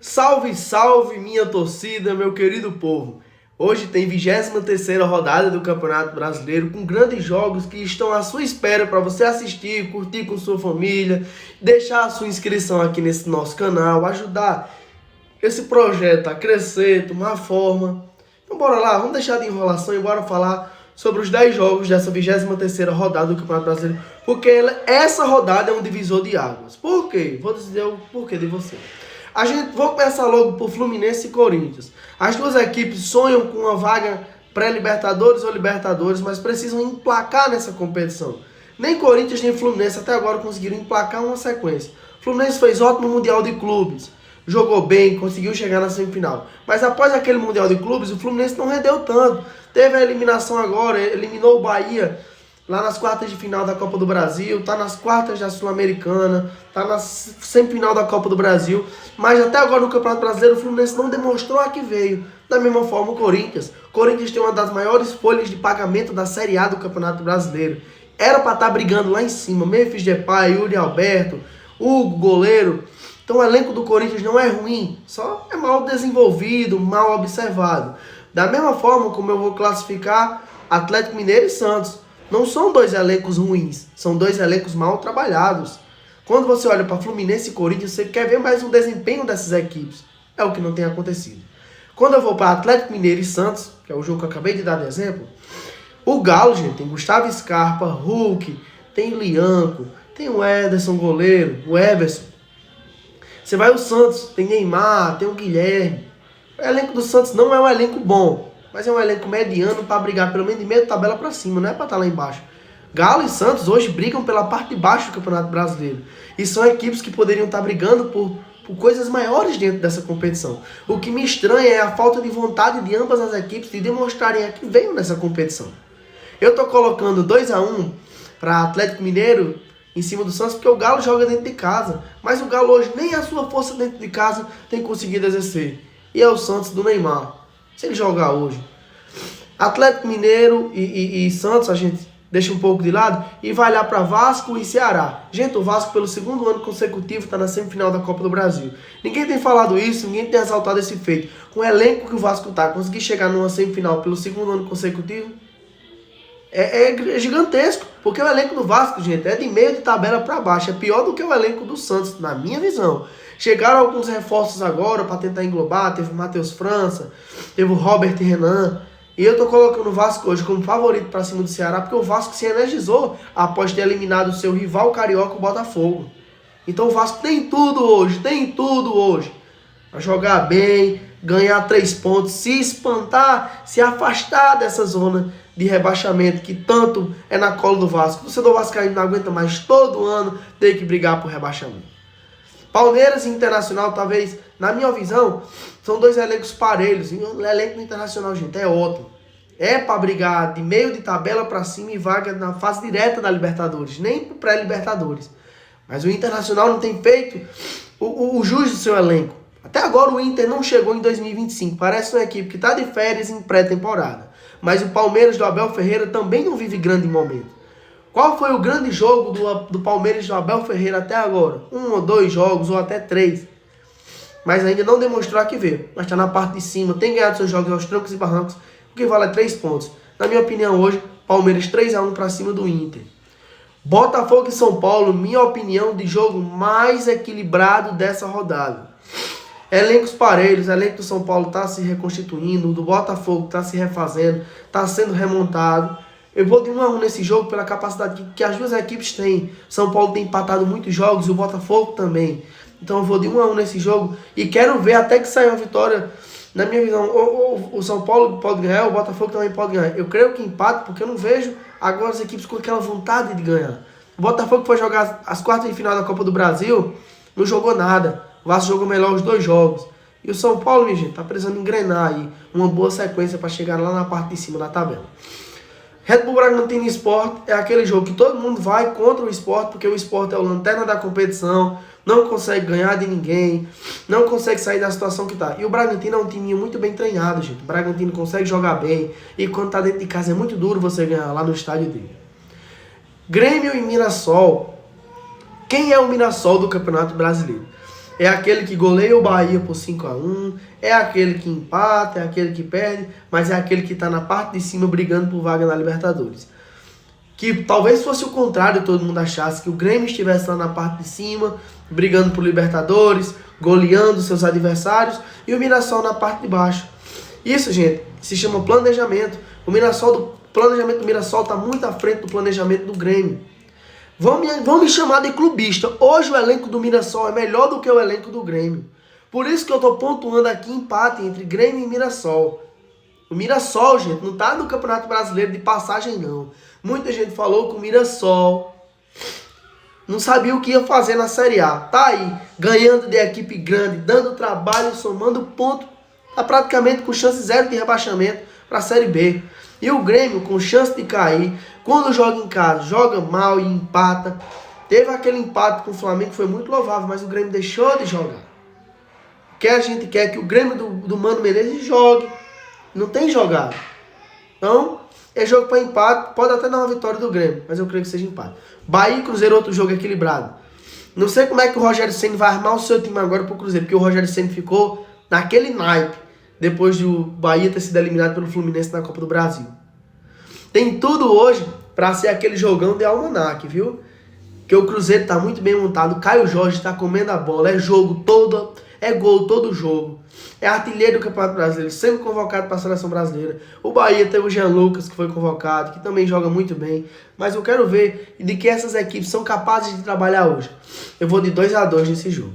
Salve, salve minha torcida, meu querido povo. Hoje tem 23ª rodada do Campeonato Brasileiro com grandes jogos que estão à sua espera para você assistir, curtir com sua família, deixar a sua inscrição aqui nesse nosso canal, ajudar esse projeto a crescer, tomar forma. Então bora lá, vamos deixar de enrolação e bora falar sobre os 10 jogos dessa 23ª rodada do Campeonato Brasileiro, porque essa rodada é um divisor de águas. Por quê? Vou dizer o porquê de você. Vou começar logo por Fluminense e Corinthians. As duas equipes sonham com uma vaga pré-Libertadores ou Libertadores, mas precisam emplacar nessa competição. Nem Corinthians nem Fluminense até agora conseguiram emplacar uma sequência. Fluminense fez ótimo Mundial de Clubes, jogou bem, conseguiu chegar na semifinal. Mas após aquele Mundial de Clubes, o Fluminense não rendeu tanto. Teve a eliminação agora, eliminou o Bahia lá nas quartas de final da Copa do Brasil, tá nas quartas da Sul-Americana, tá na semifinal da Copa do Brasil, mas até agora no Campeonato Brasileiro o Fluminense não demonstrou a que veio. Da mesma forma o Corinthians. O Corinthians tem uma das maiores folhas de pagamento da Série A do Campeonato Brasileiro. Era para estar brigando lá em cima, Memphis Depay, Yuri Alberto, Hugo, goleiro. Então o elenco do Corinthians não é ruim, só é mal desenvolvido, mal observado. Da mesma forma como eu vou classificar Atlético Mineiro e Santos. Não são dois elencos ruins, são dois elencos mal trabalhados. Quando você olha para Fluminense e Corinthians, você quer ver mais um desempenho dessas equipes. É o que não tem acontecido. Quando eu vou para Atlético Mineiro e Santos, que é o jogo que eu acabei de dar de exemplo, o Galo, gente, tem Gustavo Scarpa, Hulk, tem Lianco, tem o Ederson, goleiro, o Everson. Você vai ao Santos, tem Neymar, tem o Guilherme. O elenco do Santos não é um elenco bom, mas é um elenco mediano para brigar pelo menos de meia tabela para cima, não é para estar lá embaixo. Galo e Santos hoje brigam pela parte de baixo do Campeonato Brasileiro. E são equipes que poderiam estar brigando por coisas maiores dentro dessa competição. O que me estranha é a falta de vontade de ambas as equipes de demonstrarem a que veio nessa competição. Eu estou colocando 2-1 para Atlético Mineiro em cima do Santos porque o Galo joga dentro de casa. Mas o Galo hoje nem a sua força dentro de casa tem conseguido exercer. E é o Santos do Neymar. Se ele jogar hoje. Atlético Mineiro e Santos a gente deixa um pouco de lado e vai lá para Vasco e Ceará. Gente, o Vasco pelo segundo ano consecutivo está na semifinal da Copa do Brasil. Ninguém tem falado isso, ninguém tem exaltado esse feito. Com o elenco que o Vasco tá, conseguir chegar numa semifinal pelo segundo ano consecutivo é gigantesco. Porque o elenco do Vasco, gente, é de meio de tabela para baixo. É pior do que o elenco do Santos, na minha visão. Chegaram alguns reforços agora para tentar englobar. Teve o Matheus França, teve o Robert Renan. E eu tô colocando o Vasco hoje como favorito para cima do Ceará, porque o Vasco se energizou após ter eliminado o seu rival carioca, o Botafogo. Então o Vasco tem tudo hoje para jogar bem, ganhar 3 pontos, se espantar, se afastar dessa zona de rebaixamento que tanto é na cola do Vasco. O torcedor vascaíno não aguenta mais todo ano ter que brigar por rebaixamento. Palmeiras e Internacional, talvez, na minha visão, são dois elencos parelhos. E o elenco do Internacional, gente, é ótimo. É para brigar de meio de tabela para cima e vaga na fase direta da Libertadores, nem pro pré-Libertadores. Mas o Internacional não tem feito o jus do seu elenco. Até agora o Inter não chegou em 2025. Parece uma equipe que está de férias em pré-temporada. Mas o Palmeiras do Abel Ferreira também não vive grande momento. Qual foi o grande jogo do Palmeiras do Abel Ferreira até agora? 1 ou 2 jogos, ou até 3. Mas ainda não demonstrou a que veio. Mas está na parte de cima, tem ganhado seus jogos aos trancos e barrancos, o que vale é 3 pontos. Na minha opinião hoje, Palmeiras 3-1 para cima do Inter. Botafogo e São Paulo, minha opinião de jogo mais equilibrado dessa rodada. Elencos parelhos, o elenco do São Paulo está se reconstituindo, o do Botafogo está se refazendo, está sendo remontado. Eu vou de 1-1 nesse jogo pela capacidade que as duas equipes têm. São Paulo tem empatado muitos jogos e o Botafogo também. Então eu vou de 1-1 nesse jogo e quero ver até que saia uma vitória. Na minha visão, o São Paulo pode ganhar, o Botafogo também pode ganhar. Eu creio que empate porque eu não vejo agora as equipes com aquela vontade de ganhar. O Botafogo foi jogar as quartas de final da Copa do Brasil, não jogou nada. O Vasco jogou melhor os 2 jogos. E o São Paulo, minha gente, tá precisando engrenar aí uma boa sequência para chegar lá na parte de cima da tabela. Red Bull Bragantino e Sport é aquele jogo que todo mundo vai contra o Sport, porque o Sport é o lanterna da competição, não consegue ganhar de ninguém, não consegue sair da situação que tá. E o Bragantino é um time muito bem treinado, gente. O Bragantino consegue jogar bem, e quando tá dentro de casa é muito duro você ganhar lá no estádio dele. Grêmio e Mirassol. Quem é o Mirassol do Campeonato Brasileiro? É aquele que goleia o Bahia por 5-1, é aquele que empata, é aquele que perde, mas é aquele que está na parte de cima brigando por vaga na Libertadores. Que talvez fosse o contrário, todo mundo achasse que o Grêmio estivesse lá na parte de cima, brigando por Libertadores, goleando seus adversários, e o Mirassol na parte de baixo. Isso, gente, se chama planejamento. O planejamento do Mirassol está muito à frente do planejamento do Grêmio. Vão me chamar de clubista. Hoje o elenco do Mirassol é melhor do que o elenco do Grêmio. Por isso que eu estou pontuando aqui empate entre Grêmio e Mirassol. O Mirassol, gente, não está no Campeonato Brasileiro de passagem, não. Muita gente falou que o Mirassol não sabia o que ia fazer na Série A. Tá aí, ganhando de equipe grande, dando trabalho, somando ponto. Tá praticamente com chance zero de rebaixamento para a Série B. E o Grêmio, com chance de cair, quando joga em casa, joga mal e empata. Teve aquele empate com o Flamengo que foi muito louvável, mas o Grêmio deixou de jogar. O que a gente quer é que o Grêmio do Mano Menezes jogue. Não tem jogado. Então, é jogo para empate. Pode até dar uma vitória do Grêmio, mas eu creio que seja empate. Bahia e Cruzeiro, outro jogo equilibrado. Não sei como é que o Rogério Ceni vai armar o seu time agora pro Cruzeiro, porque o Rogério Ceni ficou naquele naipe depois de o Bahia ter sido eliminado pelo Fluminense na Copa do Brasil. Tem tudo hoje para ser aquele jogão de almanaque, viu? Que o Cruzeiro tá muito bem montado, o Caio Jorge tá comendo a bola, é jogo todo, é gol todo jogo. É artilheiro do Campeonato Brasileiro, sempre convocado para a Seleção Brasileira. O Bahia tem o Jean Lucas, que foi convocado, que também joga muito bem. Mas eu quero ver de que essas equipes são capazes de trabalhar hoje. Eu vou de 2-2 nesse jogo.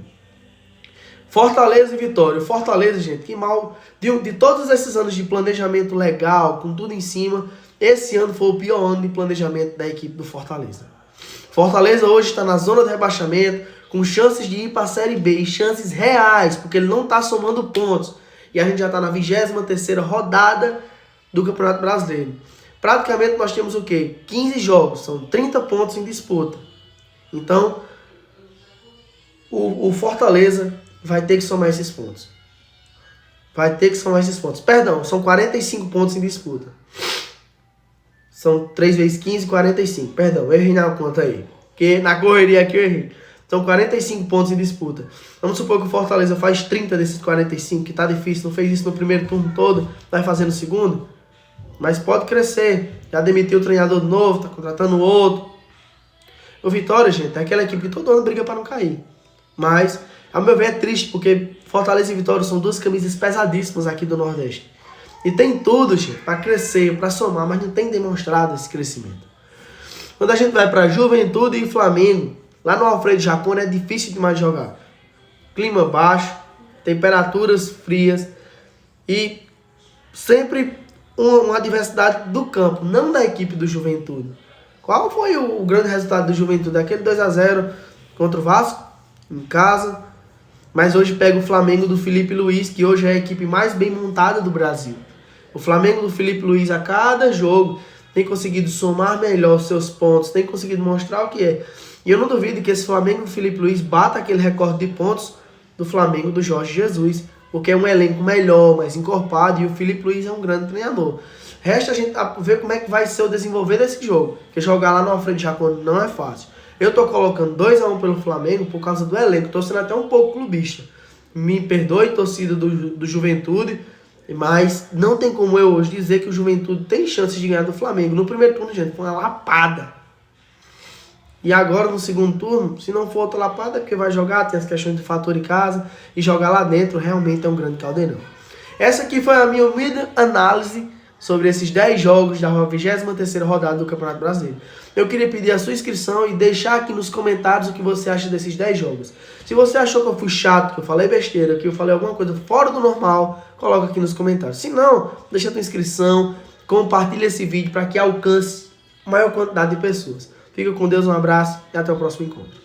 Fortaleza e Vitória. O Fortaleza, gente, que mal... De todos esses anos de planejamento legal, com tudo em cima, esse ano foi o pior ano de planejamento da equipe do Fortaleza. Fortaleza hoje está na zona de rebaixamento, com chances de ir para a Série B, e chances reais, porque ele não está somando pontos. E a gente já está na 23ª rodada do Campeonato Brasileiro. Praticamente nós temos o quê? 15 jogos, são 30 pontos em disputa. Então, o Fortaleza vai ter que somar esses pontos. Vai ter que somar esses pontos. Perdão, são 45 pontos em disputa. São 3 vezes 15, 45. Perdão, eu errei na conta aí. Porque na correria aqui eu errei. São 45 pontos em disputa. Vamos supor que o Fortaleza faz 30 desses 45, que tá difícil, não fez isso no primeiro turno todo, vai fazer no segundo. Mas pode crescer. Já demitiu o treinador novo, tá contratando outro. O Vitória, gente, é aquela equipe que todo ano briga para não cair. Mas, ao meu ver, é triste, porque Fortaleza e Vitória são duas camisas pesadíssimas aqui do Nordeste. E tem tudo, gente, para crescer, para somar, mas não tem demonstrado esse crescimento. Quando a gente vai para Juventude e Flamengo, lá no Alfredo Jaconi é difícil demais de jogar. Clima baixo, temperaturas frias e sempre uma adversidade do campo, não da equipe do Juventude. Qual foi o grande resultado do Juventude? Aquele 2-0 contra o Vasco, em casa. Mas hoje pega o Flamengo do Felipe Luiz, que hoje é a equipe mais bem montada do Brasil. O Flamengo do Felipe Luiz, a cada jogo, tem conseguido somar melhor seus pontos, tem conseguido mostrar o que é. E eu não duvido que esse Flamengo do Felipe Luiz bata aquele recorde de pontos do Flamengo do Jorge Jesus, porque é um elenco melhor, mais encorpado, e o Felipe Luiz é um grande treinador. Resta a gente ver como é que vai ser o desenvolver desse jogo, porque jogar lá no Alfredo Jaconi não é fácil. Eu tô colocando 2-1 pelo Flamengo por causa do elenco, tô sendo até um pouco clubista. Me perdoe, torcida do Juventude, mas não tem como eu hoje dizer que o Juventude tem chances de ganhar do Flamengo. No primeiro turno, gente, foi uma lapada. E agora, no segundo turno, se não for outra lapada, é porque vai jogar, tem as questões de fator em casa, e jogar lá dentro realmente é um grande caldeirão. Essa aqui foi a minha humilde análise sobre esses 10 jogos da 23ª rodada do Campeonato Brasileiro. Eu queria pedir a sua inscrição e deixar aqui nos comentários o que você acha desses 10 jogos. Se você achou que eu fui chato, que eu falei besteira, que eu falei alguma coisa fora do normal, coloca aqui nos comentários. Se não, deixa a tua inscrição, compartilha esse vídeo para que alcance a maior quantidade de pessoas. Fica com Deus, um abraço e até o próximo encontro.